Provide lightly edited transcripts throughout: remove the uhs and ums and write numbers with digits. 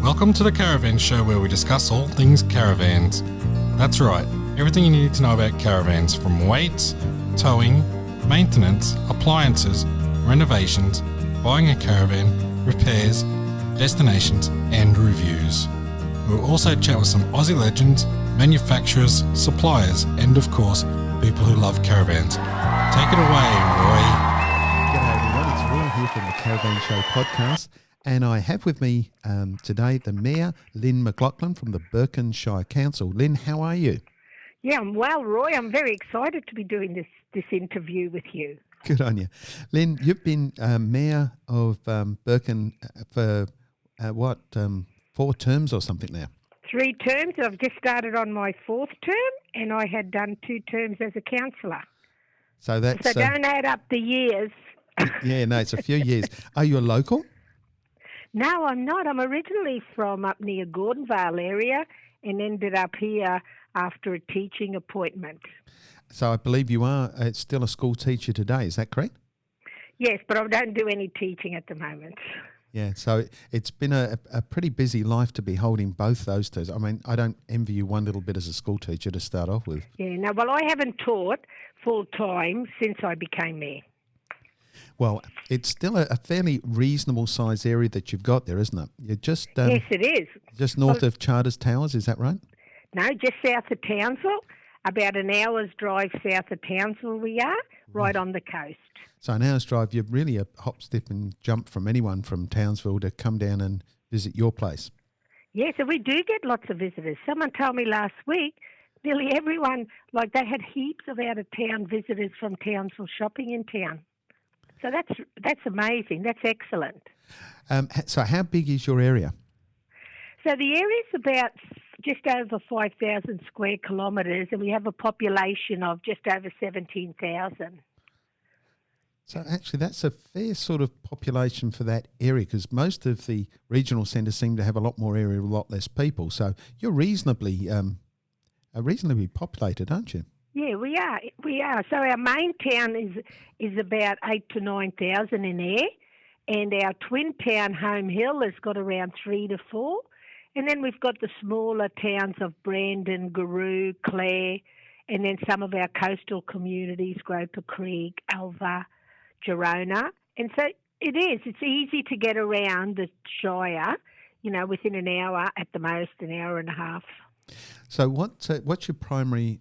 Welcome to the Caravan Show, where we discuss all things caravans. That's right, everything you need to know about caravans, from weights, towing, maintenance, appliances, renovations, buying a caravan, repairs, destinations and reviews. We'll also chat with some Aussie legends, manufacturers, suppliers and of course people who love caravans. Take it away, Roy. G'day everyone, it's Roy here from the Caravan Show podcast, and I have with me today the Mayor, Lyn McLaughlin from the Burdekin Council. Lyn, how are you? Yeah, I'm well, Roy. I'm very excited to be doing this interview with you. Good on you. Lyn, you've been Mayor of Burdekin for 4 terms or something now? 3 terms. I've just started on my 4th term, and I had done 2 terms as a councillor. So don't add up the years. Yeah, no, it's a few years. Are you a local? No, I'm not. I'm originally from up near Gordonvale area and ended up here after a teaching appointment. So I believe you are still a school teacher today, is that correct? Yes, but I don't do any teaching at the moment. Yeah, so it's been a pretty busy life to be holding both those two. I mean, I don't envy you one little bit as a school teacher to start off with. Yeah, no, well, I haven't taught full-time since I became mayor. Well, it's still a fairly reasonable size area that you've got there, isn't it? You're just yes, it is. Just north of Charters Towers, is that right? No, just south of Townsville. About an hour's drive south of Townsville we are, right on the coast. So an hour's drive, you're really a hop, step and jump from anyone from Townsville to come down and visit your place. Yeah, so we do get lots of visitors. Someone told me last week, nearly everyone, like they had heaps of out-of-town visitors from Townsville shopping in town. So that's amazing. That's excellent. So how big is your area? So the area's about just over 5,000 square kilometres, and we have a population of just over 17,000. So actually that's a fair sort of population for that area, because most of the regional centres seem to have a lot more area, a lot less people. So you're reasonably populated, aren't you? Yeah, we are. We are. So our main town is about 8,000 to 9,000 in air, and our twin town, Home Hill, has got around 3,000 to 4,000. And then we've got the smaller towns of Brandon, Garoo, Clare, and then some of our coastal communities, Groper Creek, Alva, Girona. And so it's easy to get around the Shire, within an hour, at the most an hour and a half. So what's your primary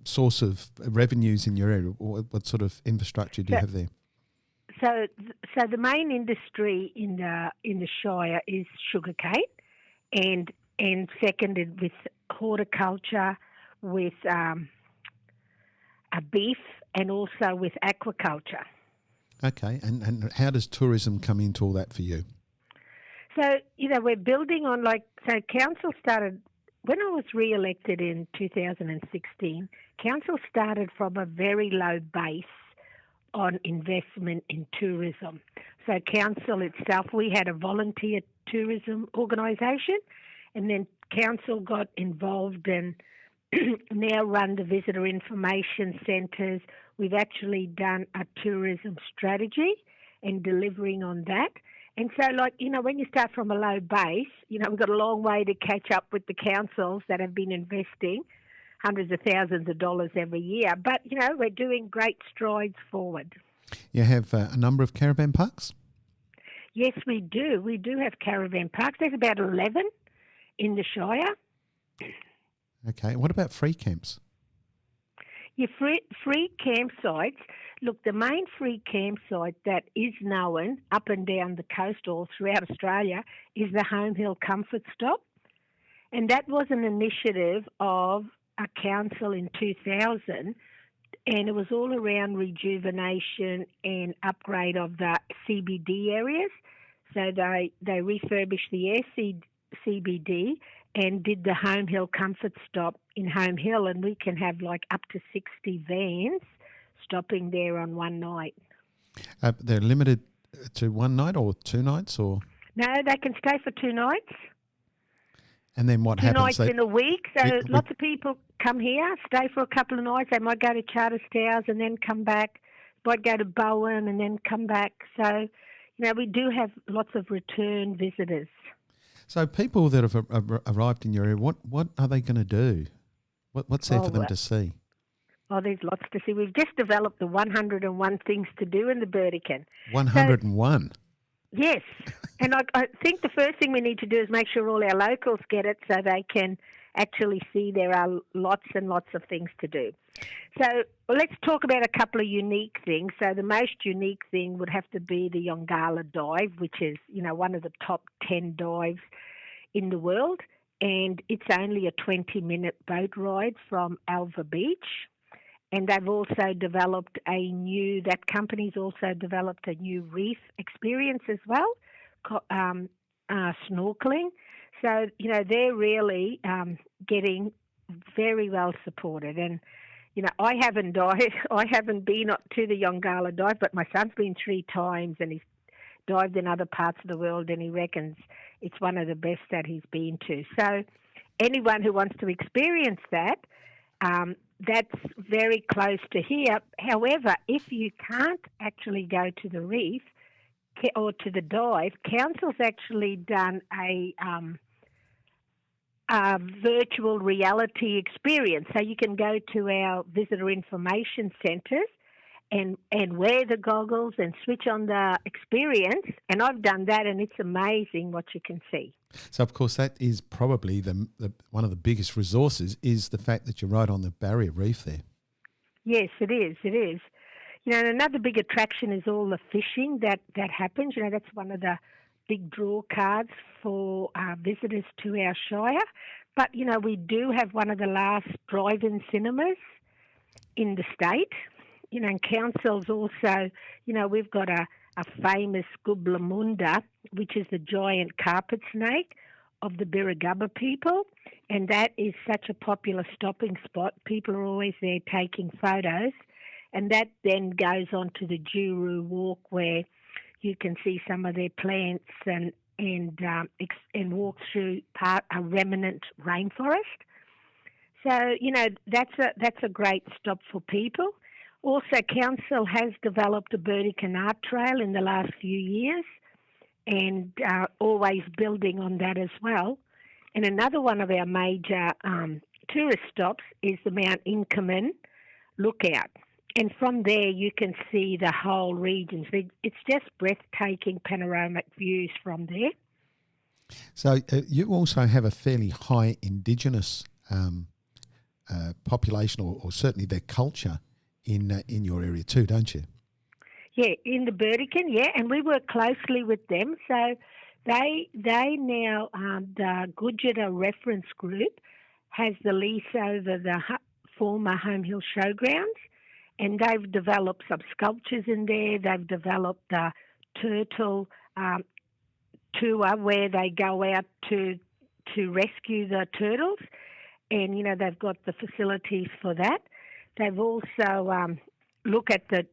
source of revenues in your area? What sort of infrastructure do you have there? So the main industry in the Shire is sugarcane, and seconded with horticulture, with a beef, and also with aquaculture. Okay, and how does tourism come into all that for you? So we're building on council started when I was re-elected in 2016. Council started from a very low base on investment in tourism. So council itself, we had a volunteer tourism organisation, and then council got involved and now run the visitor information centres. We've actually done a tourism strategy and delivering on that. And so, when you start from a low base, we've got a long way to catch up with the councils that have been investing hundreds of thousands of dollars every year. But, we're doing great strides forward. You have a number of caravan parks? Yes, we do. We do have caravan parks. There's about 11 in the Shire. Okay. What about free camps? Your free campsites, look, the main free campsite that is known up and down the coast all throughout Australia is the Home Hill Comfort Stop. And that was an initiative of a council in 2000, and it was all around rejuvenation and upgrade of the CBD areas. So they refurbished the CBD and did the Home Hill Comfort Stop in Home Hill, and we can have up to 60 vans stopping there on one night. They're limited to one night or 2 nights, or? No, they can stay for 2 nights. And then what 2 happens? 2 nights in a week. So lots of people come here, stay for a couple of nights. They might go to Charters Towers and then come back. Might go to Bowen and then come back. So, we do have lots of return visitors. So people that have arrived in your area, what are they going to do? What's there for them to see? Oh, there's lots to see. We've just developed the 101 things to do in the Burdekin. 101? Yes. And I think the first thing we need to do is make sure all our locals get it so they can actually see there are lots and lots of things to do. So let's talk about a couple of unique things. So the most unique thing would have to be the Yongala dive, which is, one of the top 10 dives in the world. And it's only a 20-minute boat ride from Alva Beach. And they've also developed that company's also developed a new reef experience as well, snorkeling. So, they're really getting very well supported. And, I haven't been to the Yongala dive, but my son's been 3 times and he's dived in other parts of the world and he reckons it's one of the best that he's been to. So anyone who wants to experience that, that's very close to here. However, if you can't actually go to the reef or to the dive, Council's actually done a virtual reality experience. So you can go to our visitor information centres and wear the goggles and switch on the experience. And I've done that, and it's amazing what you can see. So, of course, that is probably the one of the biggest resources is the fact that you're right on the barrier reef there. Yes, it is. It is. And another big attraction is all the fishing that happens. That's one of the big draw cards for visitors to our shire. But, we do have one of the last drive-in cinemas in the state. And Council's also, we've got a famous Gublamunda, which is the giant carpet snake of the Birragubba people. And that is such a popular stopping spot. People are always there taking photos. And that then goes on to the Juru Walk, where you can see some of their plants and walk through a remnant rainforest. So, that's a great stop for people. Also, Council has developed a Burdekin art trail in the last few years and always building on that as well. And another one of our major tourist stops is the Mount Inkerman Lookout. And from there, you can see the whole region. So it's just breathtaking panoramic views from there. So you also have a fairly high Indigenous population, or certainly their culture in your area too, don't you? Yeah, in the Burdekin, yeah, and we work closely with them. So they now, the Gudjata Reference Group has the lease over the former Home Hill Showgrounds, and they've developed some sculptures in there. They've developed the turtle tour where they go out to rescue the turtles, and they've got the facilities for that. They've also look at the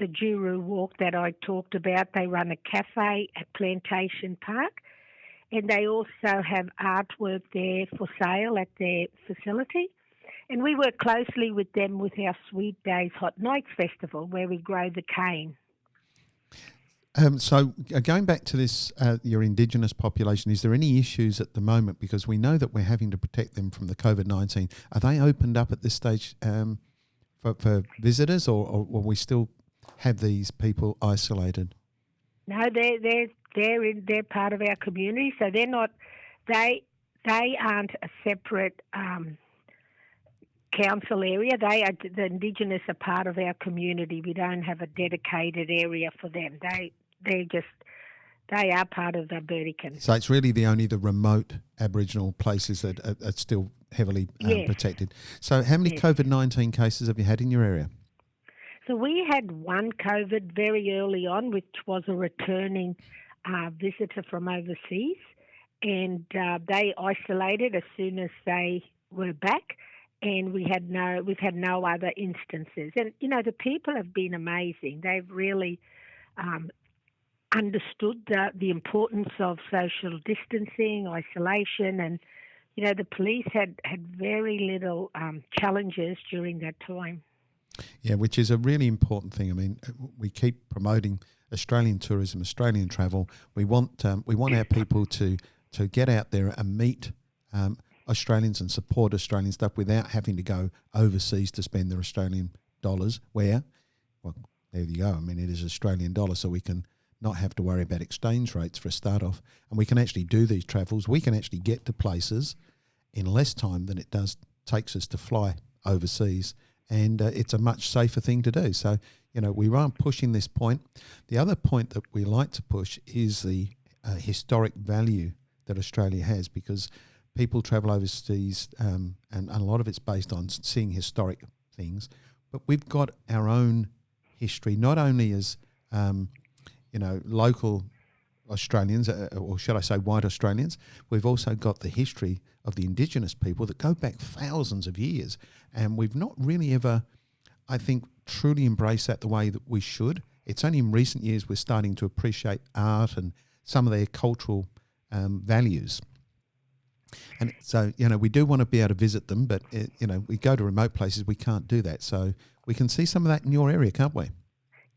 Juru Walk that I talked about. They run a cafe at Plantation Park, and they also have artwork there for sale at their facility. And we work closely with them with our Sweet Days Hot Nights Festival, where we grow the cane. So going back to this, your Indigenous population, is there any issues at the moment? Because we know that we're having to protect them from the COVID-19. Are they opened up at this stage for visitors, or will we still have these people isolated? No, they're part of our community, so they're not. They aren't a separate council area. The Indigenous are part of our community. We don't have a dedicated area for them. They are part of the Burdekin. So it's really only the remote Aboriginal places that are still heavily protected. So how many COVID-19 cases have you had in your area? So we had one COVID very early on, which was a returning visitor from overseas, and they isolated as soon as they were back. And we've had no other instances. And, the people have been amazing. They've really understood the importance of social distancing, isolation, and, the police had very little challenges during that time. Yeah, which is a really important thing. I mean, we keep promoting Australian tourism, Australian travel. We want our people to to get out there and meet Australians and support Australian stuff without having to go overseas to spend their Australian dollars. Where, well, there you go. I mean, it is Australian dollar, so we can not have to worry about exchange rates for a start off, and we can actually do these travels. We can actually get to places in less time than it takes us to fly overseas, and it's a much safer thing to do. So, we are pushing this point. The other point that we like to push is the historic value that Australia has, because people travel overseas, and a lot of it's based on seeing historic things, but we've got our own history, not only as local Australians, or should I say white Australians. We've also got the history of the Indigenous people that go back thousands of years, and we've not really ever, I think, truly embraced that the way that we should. It's only in recent years we're starting to appreciate art and some of their cultural values. And so, we do want to be able to visit them, but, we go to remote places, we can't do that. So we can see some of that in your area, can't we?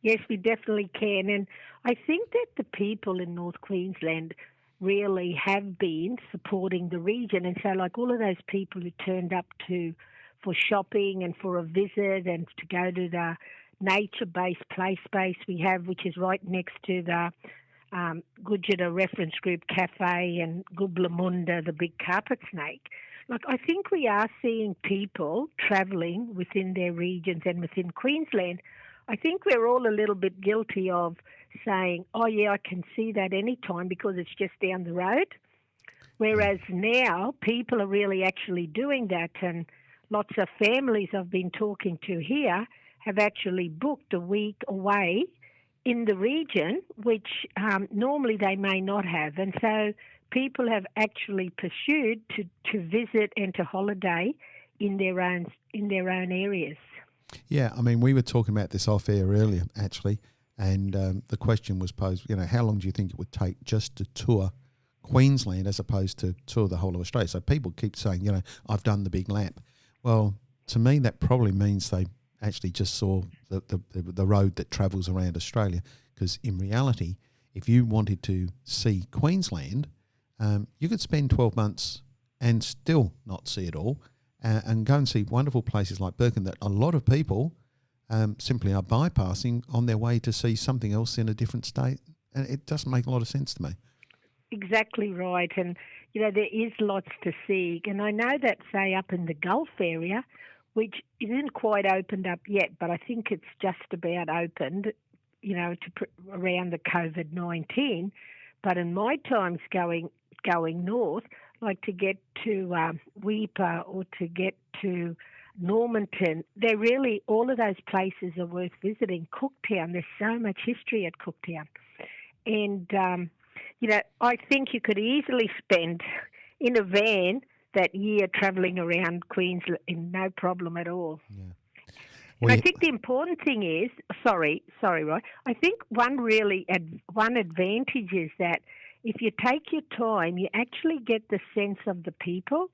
Yes, we definitely can. And I think that the people in North Queensland really have been supporting the region. And so, like, all of those people who turned up for shopping and for a visit and to go to the nature-based play space we have, which is right next to the Gudjata Reference Group Cafe and Gublamunda, the big carpet snake. Like, I think we are seeing people travelling within their regions and within Queensland. I think we're all a little bit guilty of saying, oh, yeah, I can see that anytime because it's just down the road. Whereas now people are really actually doing that, and lots of families I've been talking to here have actually booked a week away in the region, which normally they may not have. And so people have actually pursued to visit and to holiday in their own areas. Yeah, I mean, we were talking about this off air earlier, actually, and the question was posed, how long do you think it would take just to tour Queensland as opposed to tour the whole of Australia? So people keep saying, I've done the big lap. Well, to me, that probably means they actually just saw the road that travels around Australia, because in reality, if you wanted to see Queensland, you could spend 12 months and still not see it all, and go and see wonderful places like Burdekin that a lot of people simply are bypassing on their way to see something else in a different state. And it doesn't make a lot of sense to me. Exactly right. And, there is lots to see. And I know that, say, up in the Gulf area, which isn't quite opened up yet, but I think it's just about opened, around the COVID-19. But in my times going north, like to get to Weipa or to get to Normanton, all of those places are worth visiting. Cooktown, there's so much history at Cooktown. And, I think you could easily spend in a van that year travelling around Queensland, no problem at all. Yeah. And I think the important thing is, sorry, Roy, I think one advantage is that if you take your time, you actually get the sense of the people.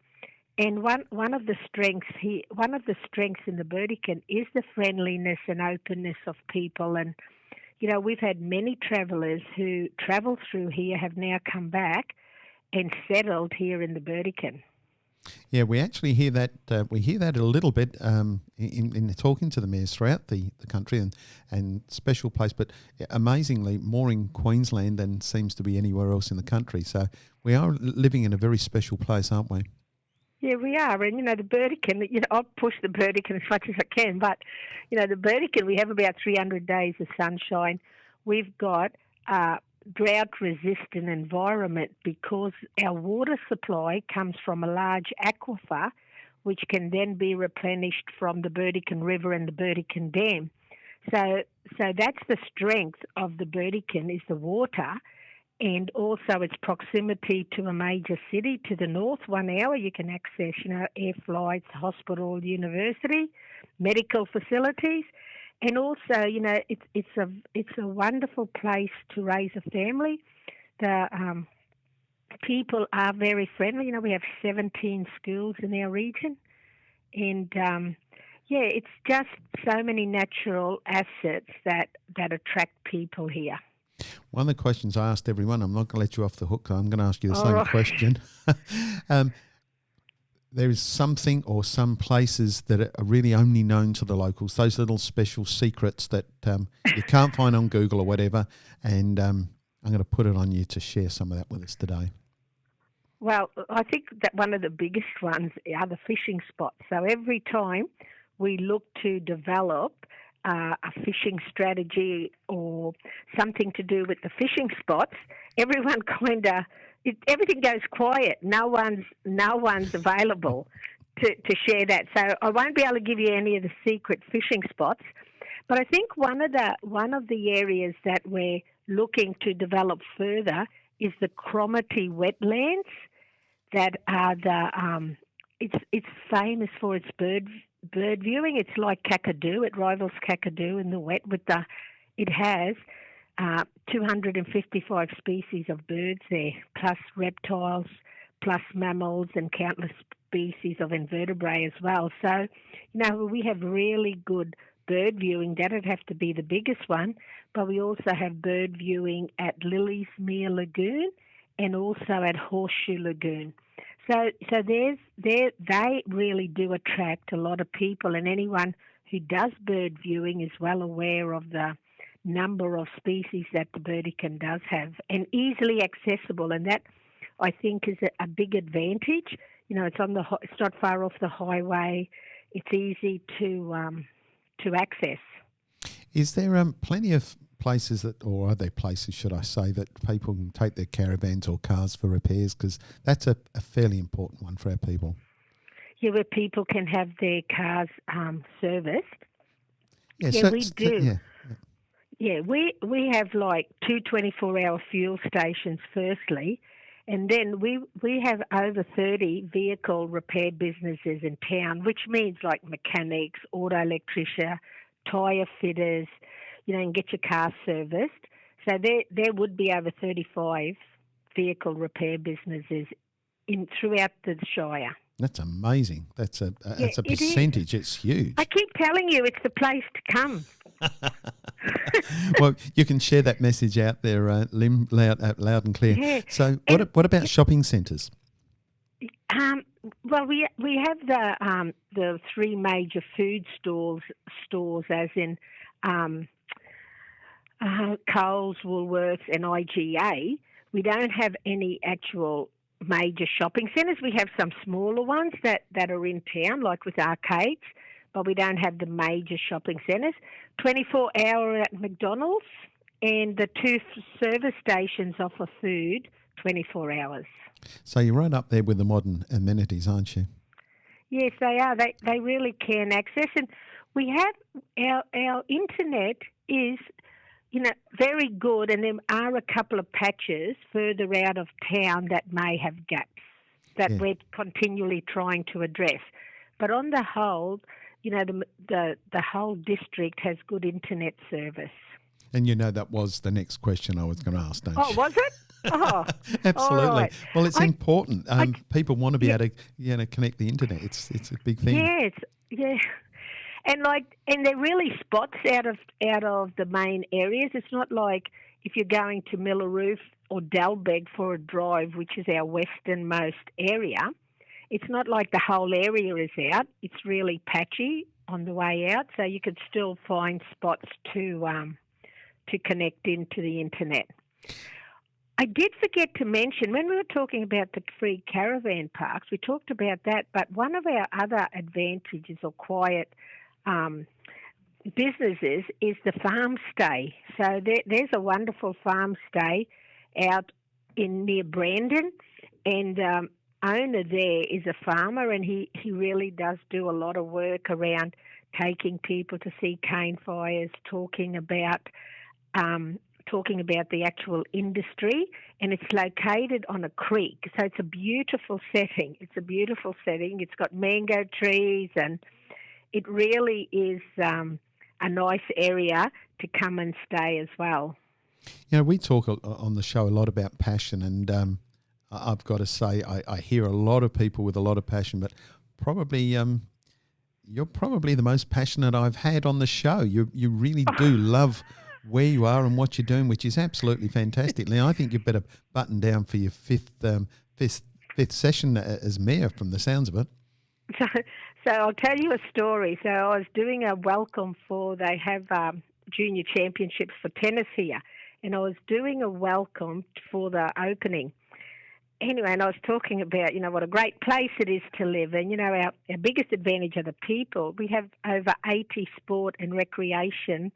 And one of the strengths in the Burdekin is the friendliness and openness of people. And we've had many travellers who travel through here have now come back and settled here in the Burdekin. Yeah, we actually hear that. We hear that a little bit in talking to the mayors throughout the country, and special place, but amazingly more in Queensland than seems to be anywhere else in the country. So we are living in a very special place, aren't we? Yeah, we are. And, the Burdekin, I'll push the Burdekin as much as I can, but, the Burdekin, we have about 300 days of sunshine. We've got drought-resistant environment because our water supply comes from a large aquifer, which can then be replenished from the Burdekin River and the Burdekin Dam. So that's the strength of the Burdekin, is the water, and also its proximity to a major city to the north. 1 hour you can access, air flights, hospital, university, medical facilities. And also, it's a wonderful place to raise a family. The people are very friendly. We have 17 schools in our region, and it's just so many natural assets that attract people here. One of the questions I asked everyone, I'm not going to let you off the hook. I'm going to ask you the All same right. question. There is something or some places that are really only known to the locals, those little special secrets that you can't find on Google or whatever. And I'm going to put it on you to share some of that with us today. Well, I think that one of the biggest ones are the fishing spots. So every time we look to develop a fishing strategy or something to do with the fishing spots, everyone everything goes quiet. No one's available to share that. So I won't be able to give you any of the secret fishing spots. But I think one of the areas that we're looking to develop further is the Cromarty wetlands that are it's famous for its bird viewing. It's like Kakadu. It rivals Kakadu in the wet it has 255 species of birds there, plus reptiles, plus mammals and countless species of invertebrate as well. So, we have really good bird viewing. That'd have to be the biggest one, but we also have bird viewing at Lily's Mere Lagoon and also at Horseshoe Lagoon. So they really do attract a lot of people, and anyone who does bird viewing is well aware of the number of species that the Burdekin does have, and easily accessible, and that I think is a big advantage. It's not far off the highway. It's easy to access. Is there plenty of places or are there places, should I say, that people can take their caravans or cars for repairs? Because that's a fairly important one for our people. Yeah, where people can have their cars serviced. Yeah, we do. Yeah, we have like 2 24-hour fuel stations, firstly, and then we have over 30 vehicle repair businesses in town, which means like mechanics, auto electrician, tyre fitters, and get your car serviced. So there would be over 35 vehicle repair businesses throughout the Shire. That's amazing. That's a percentage. It's huge. I keep telling you, it's the place to come. Well, you can share that message out there, Lyn, loud and clear. Yeah. So, what about shopping centres? Well, we have the 3 major food stores, as in Coles, Woolworths, and IGA. We don't have any actual major shopping centres. We have some smaller ones that are in town, like with arcades, but we don't have the major shopping centres. 24-hour at McDonald's, and the 2 service stations offer food 24 hours. So you're right up there with the modern amenities, aren't you? Yes, they are. They really can access, and we have our internet is very good, and there are a couple of patches further out of town that may have gaps that we're continually trying to address. But on the whole, the whole district has good internet service. And that was the next question I was going to ask, don't you? Oh, was it? Oh, absolutely. Right. Well, it's important. People want to be able to connect the internet. It's a big thing. Yeah. And they're really spots out of the main areas. It's not like if you're going to Millaroof or Dalbeg for a drive, which is our westernmost area. It's not like the whole area is out. It's really patchy on the way out, so you could still find spots to connect into the internet. I did forget to mention, when we were talking about the free caravan parks, we talked about that, but one of our other advantages or quiet businesses is the farm stay. So there's a wonderful farm stay out near Brandon, and owner there is a farmer, and he really does do a lot of work around taking people to see cane fires, talking about the actual industry, and it's located on a creek. So it's a beautiful setting. It's got mango trees, and it really is a nice area to come and stay as well. We talk on the show a lot about passion, and I've got to say I hear a lot of people with a lot of passion, but probably you're probably the most passionate I've had on the show. You really do love where you are and what you're doing, which is absolutely fantastic. Lyn, I think you better button down for your fifth session as mayor, from the sounds of it. So I'll tell you a story. So I was doing a welcome they have junior championships for tennis here, and I was doing a welcome for the opening. Anyway, and I was talking about, what a great place it is to live. And, our biggest advantage are the people. We have over 80 sport and recreation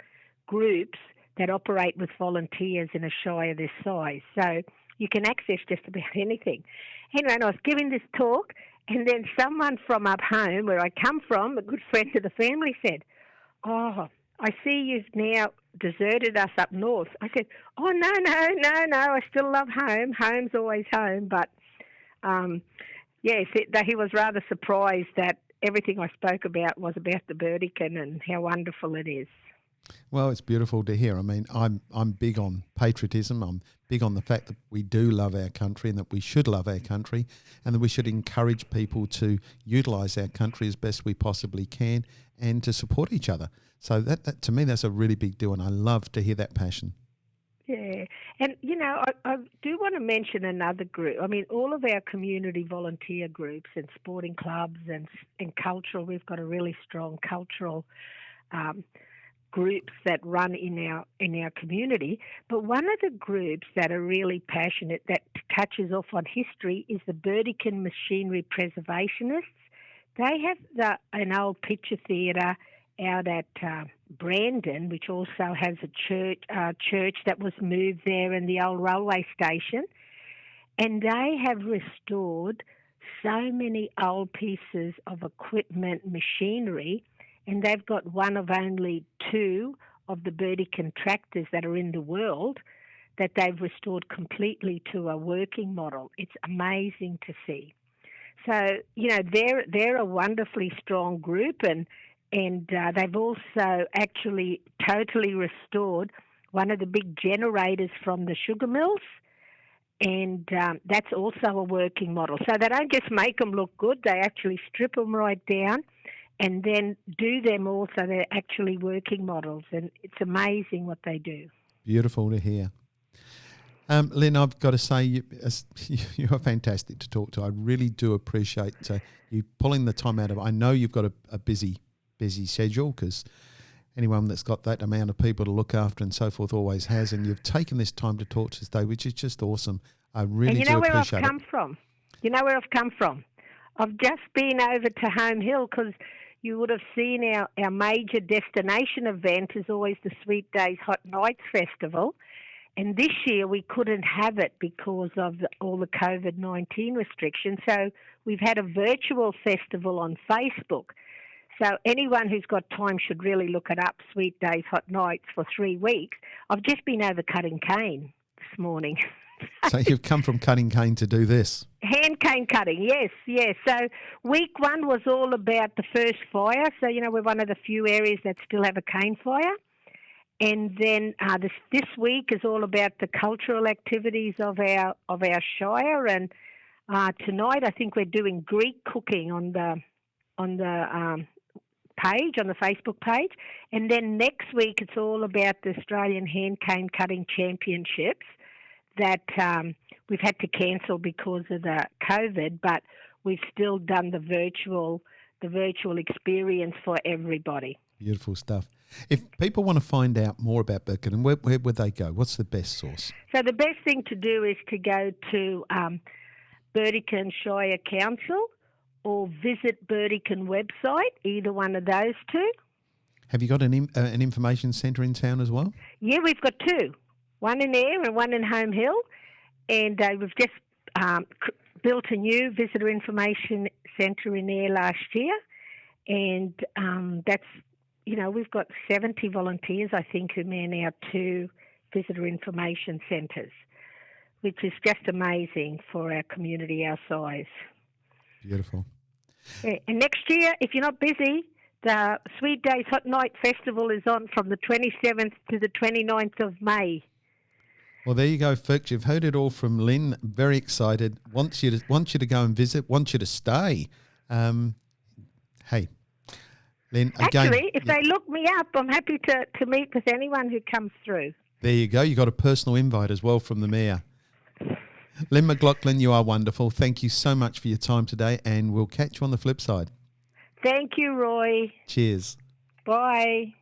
groups that operate with volunteers in a shire this size. So you can access just about anything. Anyway, and I was giving this talk, and then someone from up home, where I come from, a good friend of the family, said, "Oh, I see you've now deserted us up north." I said, "Oh, no, I still love home. Home's always home." But, yes, he was rather surprised that everything I spoke about was about the Burdekin and how wonderful it is. Well, it's beautiful to hear. I mean, I'm big on patriotism. I'm big on the fact that we do love our country and that we should love our country, and that we should encourage people to utilise our country as best we possibly can and to support each other. So that to me, that's a really big deal, and I love to hear that passion. Yeah. And, I do want to mention another group. I mean, all of our community volunteer groups and sporting clubs and cultural, we've got a really strong cultural groups that run in our community. An one of the groups that are really passionate, that touches off on history, is the Burdekin Machinery Preservationists. They have an old picture theatre out at Brandon, which also has a church that was moved there, and the old railway station. And they have restored so many old pieces of equipment, machinery, and they've got one of only 2 of the Burdekin tractors that are in the world that they've restored completely to a working model. It's amazing to see. So, they're a wonderfully strong group, and they've also actually totally restored one of the big generators from the sugar mills, and that's also a working model. So they don't just make them look good, they actually strip them right down and then do them also. They're actually working models, and it's amazing what they do. Beautiful to hear. Lyn, I've got to say, you are fantastic to talk to. I really do appreciate you pulling the time out of. I know you've got a busy schedule, because anyone that's got that amount of people to look after and so forth always has, and you've taken this time to talk to us today, which is just awesome. I really do appreciate it. And where I've come from? You know where I've come from? I've just been over to Home Hill, because you would have seen our major destination event is always the Sweet Days Hot Nights Festival. And this year we couldn't have it because of all the COVID-19 restrictions. So we've had a virtual festival on Facebook. So anyone who's got time should really look it up, Sweet Days Hot Nights, for 3 weeks. I've just been over cutting cane this morning. So you've come from cutting cane to do this? Hand cane cutting, yes. So week 1 was all about the first fire. So, we're one of the few areas that still have a cane fire. And then this week is all about the cultural activities of our shire. And tonight I think we're doing Greek cooking on the page, on the Facebook page. And then next week it's all about the Australian Hand Cane Cutting Championships that we've had to cancel because of the COVID, but we've still done the virtual experience for everybody. Beautiful stuff. If people want to find out more about Burdekin, where would they go? What's the best source? So the best thing to do is to go to Burdekin Shire Council or visit Burdekin website, either one of those 2. Have you got an information centre in town as well? Yeah, we've got 2. One in Ayr and one in Home Hill. And we've just built a new visitor information centre in Ayr last year. And that's, we've got 70 volunteers, I think, who man our 2 visitor information centres, which is just amazing for our community our size. Beautiful. Yeah. And next year, if you're not busy, the Sweet Days Hot Night Festival is on from the 27th to the 29th of May. Well, there you go, folks. You've heard it all from Lyn. Very excited. Wants you to go and visit. Wants you to stay. Hey, Lyn, again, Actually, if they look me up, I'm happy to meet with anyone who comes through. there you go. You got a personal invite as well from the Mayor. Lyn McLaughlin, you are wonderful. Thank you so much for your time today, and we'll catch you on the flip side. Thank you, Roy. Cheers. Bye.